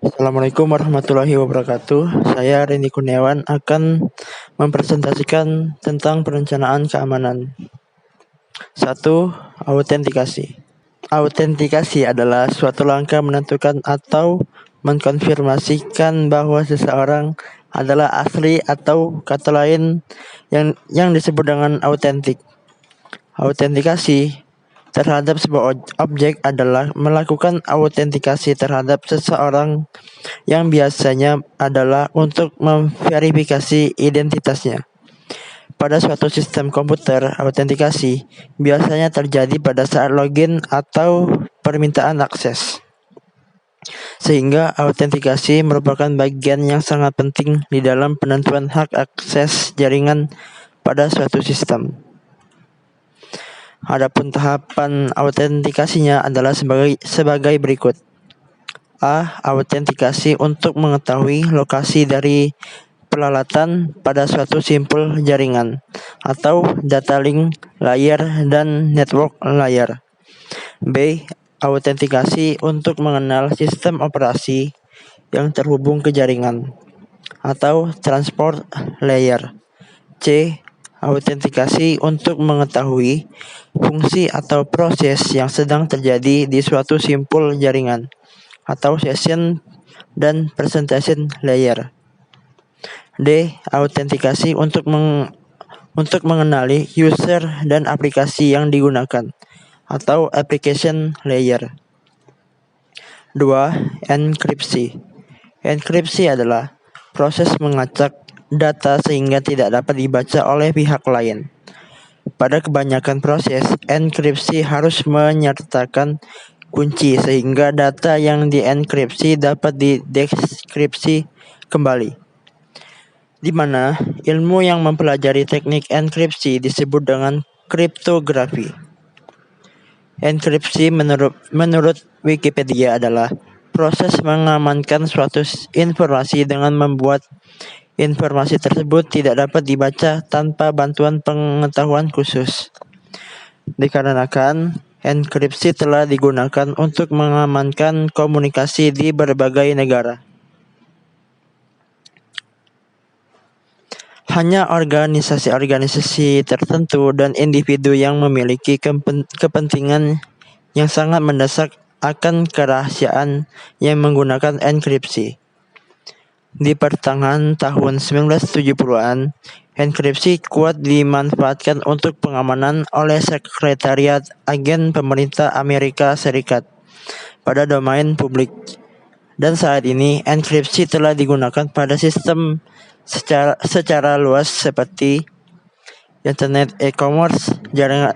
Assalamualaikum warahmatullahi wabarakatuh. Saya Reni Kurniawan akan mempresentasikan tentang perencanaan keamanan. 1. Autentikasi. Autentikasi adalah suatu langkah menentukan atau mengkonfirmasikan bahwa seseorang adalah asli atau kata lain yang disebut dengan autentik. Autentikasi terhadap sebuah objek adalah melakukan autentikasi terhadap seseorang yang biasanya adalah untuk memverifikasi identitasnya. Pada suatu sistem komputer, autentikasi biasanya terjadi pada saat login atau permintaan akses. Sehingga autentikasi merupakan bagian yang sangat penting di dalam penentuan hak akses jaringan pada suatu sistem. Adapun tahapan autentikasinya adalah sebagai berikut. A. Autentikasi untuk mengetahui lokasi dari peralatan pada suatu simpul jaringan atau data link layer dan network layer. B. Autentikasi untuk mengenal sistem operasi yang terhubung ke jaringan atau transport layer. C. Autentikasi untuk mengetahui fungsi atau proses yang sedang terjadi di suatu simpul jaringan atau session dan presentation layer. D. Autentikasi untuk mengenali user dan aplikasi yang digunakan atau application layer. 2. Enkripsi. Enkripsi adalah proses mengacak data sehingga tidak dapat dibaca oleh pihak lain. Pada kebanyakan proses, enkripsi harus menyertakan kunci sehingga data yang dienkripsi dapat didekripsi kembali. Di mana ilmu yang mempelajari teknik enkripsi disebut dengan kriptografi. Enkripsi menurut Wikipedia adalah proses mengamankan suatu informasi dengan membuat informasi tersebut tidak dapat dibaca tanpa bantuan pengetahuan khusus. Dikarenakan enkripsi telah digunakan untuk mengamankan komunikasi di berbagai negara. Hanya organisasi-organisasi tertentu dan individu yang memiliki kepentingan yang sangat mendesak akan kerahasiaan yang menggunakan enkripsi. Di pertengahan tahun 1970-an, enkripsi kuat dimanfaatkan untuk pengamanan oleh Sekretariat Agen Pemerintah Amerika Serikat pada domain publik. Dan saat ini, enkripsi telah digunakan pada sistem secara luas seperti internet, e-commerce,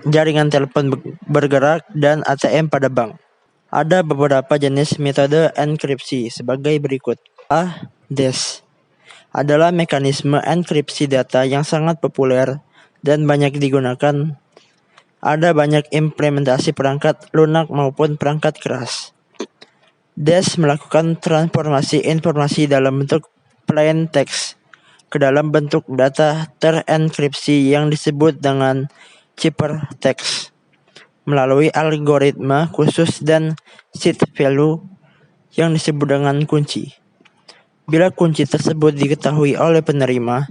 jaringan telepon bergerak, dan ATM pada bank. Ada beberapa jenis metode enkripsi sebagai berikut. A. DES adalah mekanisme enkripsi data yang sangat populer dan banyak digunakan. Ada banyak implementasi perangkat lunak maupun perangkat keras. DES melakukan transformasi informasi dalam bentuk plain text ke dalam bentuk data terenkripsi yang disebut dengan ciphertext melalui algoritma khusus dan seed value yang disebut dengan kunci. Bila kunci tersebut diketahui oleh penerima,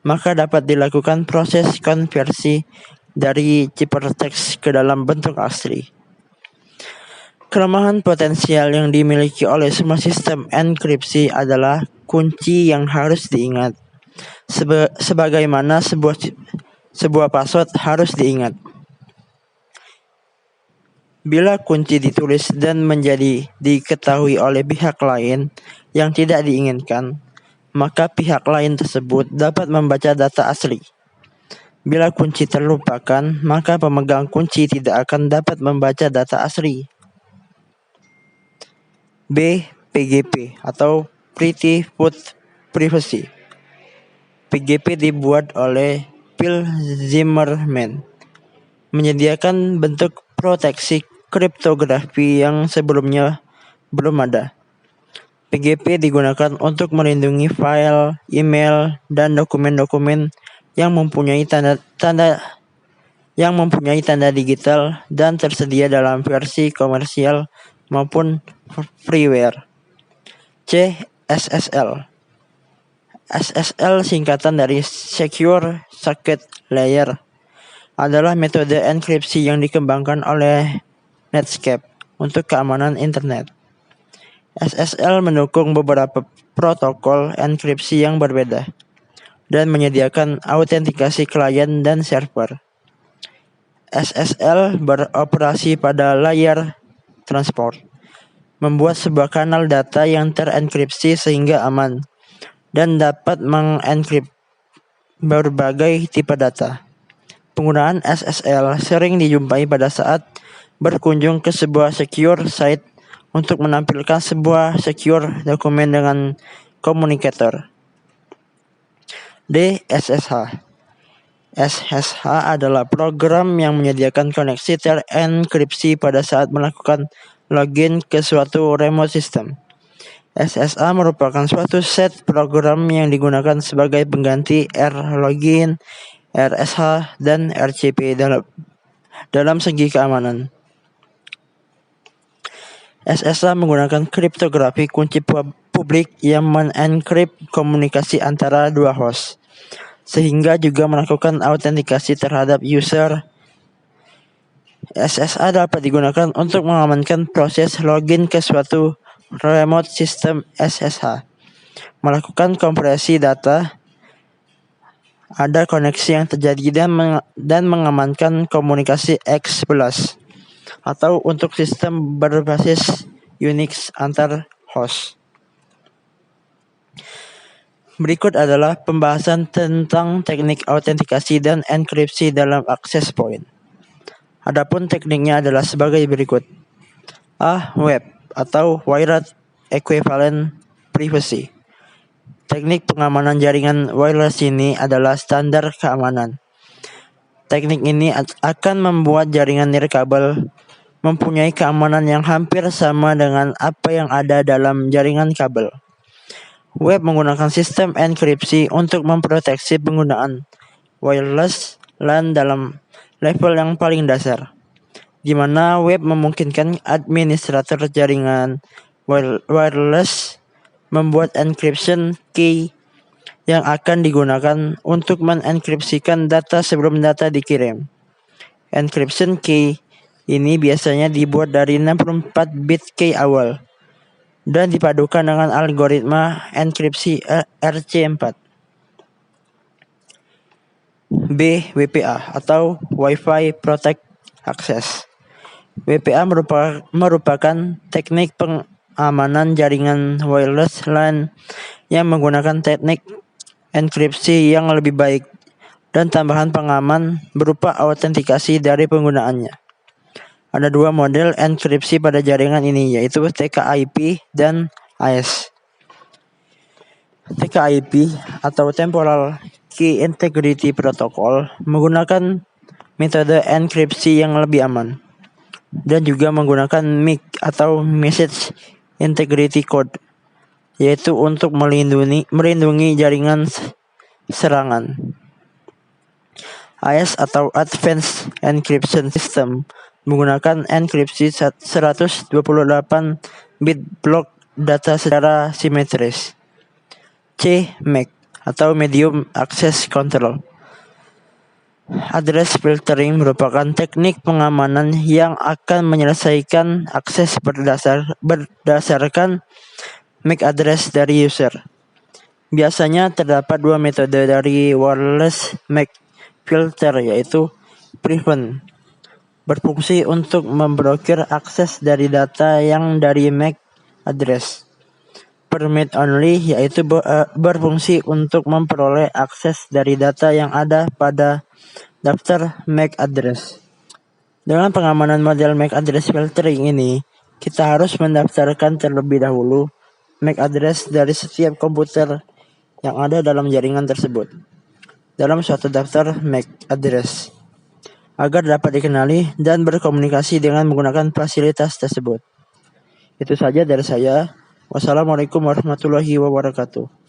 maka dapat dilakukan proses konversi dari ciphertext ke dalam bentuk asli. Kelemahan potensial yang dimiliki oleh semua sistem enkripsi adalah kunci yang harus diingat, sebagaimana sebuah password harus diingat. Bila kunci ditulis dan menjadi diketahui oleh pihak lain yang tidak diinginkan, maka pihak lain tersebut dapat membaca data asli. Bila kunci terlupakan, maka pemegang kunci tidak akan dapat membaca data asli. B. PGP atau Pretty Good Privacy. PGP dibuat oleh Phil Zimmermann, menyediakan bentuk proteksi kriptografi yang sebelumnya belum ada. PGP digunakan untuk melindungi file, email, dan dokumen-dokumen yang mempunyai tanda digital dan tersedia dalam versi komersial maupun freeware. C. SSL. SSL singkatan dari Secure Socket Layer adalah metode enkripsi yang dikembangkan oleh Netscape untuk keamanan internet. SSL mendukung beberapa protokol enkripsi yang berbeda dan menyediakan autentikasi klien dan server. SSL beroperasi pada layar transport, membuat sebuah kanal data yang terenkripsi sehingga aman dan dapat mengenkrip berbagai tipe data. Penggunaan SSL sering dijumpai pada saat berkunjung ke sebuah secure site untuk menampilkan sebuah secure dokumen dengan komunikator. D. SSH. SSH adalah program yang menyediakan koneksi terenkripsi pada saat melakukan login ke suatu remote system. SSH merupakan suatu set program yang digunakan sebagai pengganti R-Login, RSH, dan RCP dalam segi keamanan. SSH menggunakan kriptografi kunci publik yang mengenkrip komunikasi antara dua host, sehingga juga melakukan autentikasi terhadap user. SSH dapat digunakan untuk mengamankan proses login ke suatu remote system. SSH melakukan kompresi data, ada koneksi yang terjadi dan mengamankan komunikasi X+ atau untuk sistem berbasis Unix antar host. Berikut adalah pembahasan tentang teknik autentikasi dan enkripsi dalam access point. Adapun tekniknya adalah sebagai berikut. A. Web atau Wired Equivalent Privacy. Teknik pengamanan jaringan wireless ini adalah standar keamanan. Teknik ini akan membuat jaringan nirkabel mempunyai keamanan yang hampir sama dengan apa yang ada dalam jaringan kabel. Web menggunakan sistem enkripsi untuk memproteksi penggunaan wireless LAN dalam level yang paling dasar, di mana web memungkinkan administrator jaringan wireless membuat encryption key yang akan digunakan untuk menenkripsikan data sebelum data dikirim. Encryption key ini biasanya dibuat dari 64 bit key awal dan dipadukan dengan algoritma enkripsi RC4. B. WPA atau Wi-Fi Protect Access. WPA merupakan teknik pengamanan jaringan wireless LAN yang menggunakan teknik enkripsi yang lebih baik dan tambahan pengaman berupa autentikasi dari penggunaannya. Ada dua model enkripsi pada jaringan ini, yaitu TKIP dan AES. TKIP atau Temporal Key Integrity Protocol menggunakan metode enkripsi yang lebih aman dan juga menggunakan MIC atau Message Integrity Code, yaitu untuk melindungi jaringan serangan. AES atau Advanced Encryption System menggunakan enkripsi 128 bit blok data secara simetris. C. MAC atau Medium Access Control. Address filtering merupakan teknik pengamanan yang akan menyelesaikan akses berdasarkan MAC address dari user. Biasanya terdapat dua metode dari wireless MAC filter, yaitu prevent, berfungsi untuk memblokir akses dari data yang dari MAC address. Permit only, yaitu berfungsi untuk memperoleh akses dari data yang ada pada daftar MAC address. Dengan pengamanan model MAC address filtering ini, kita harus mendaftarkan terlebih dahulu MAC address dari setiap komputer yang ada dalam jaringan tersebut dalam suatu daftar MAC address, agar dapat dikenali dan berkomunikasi dengan menggunakan fasilitas tersebut. Itu saja dari saya. Wassalamualaikum warahmatullahi wabarakatuh.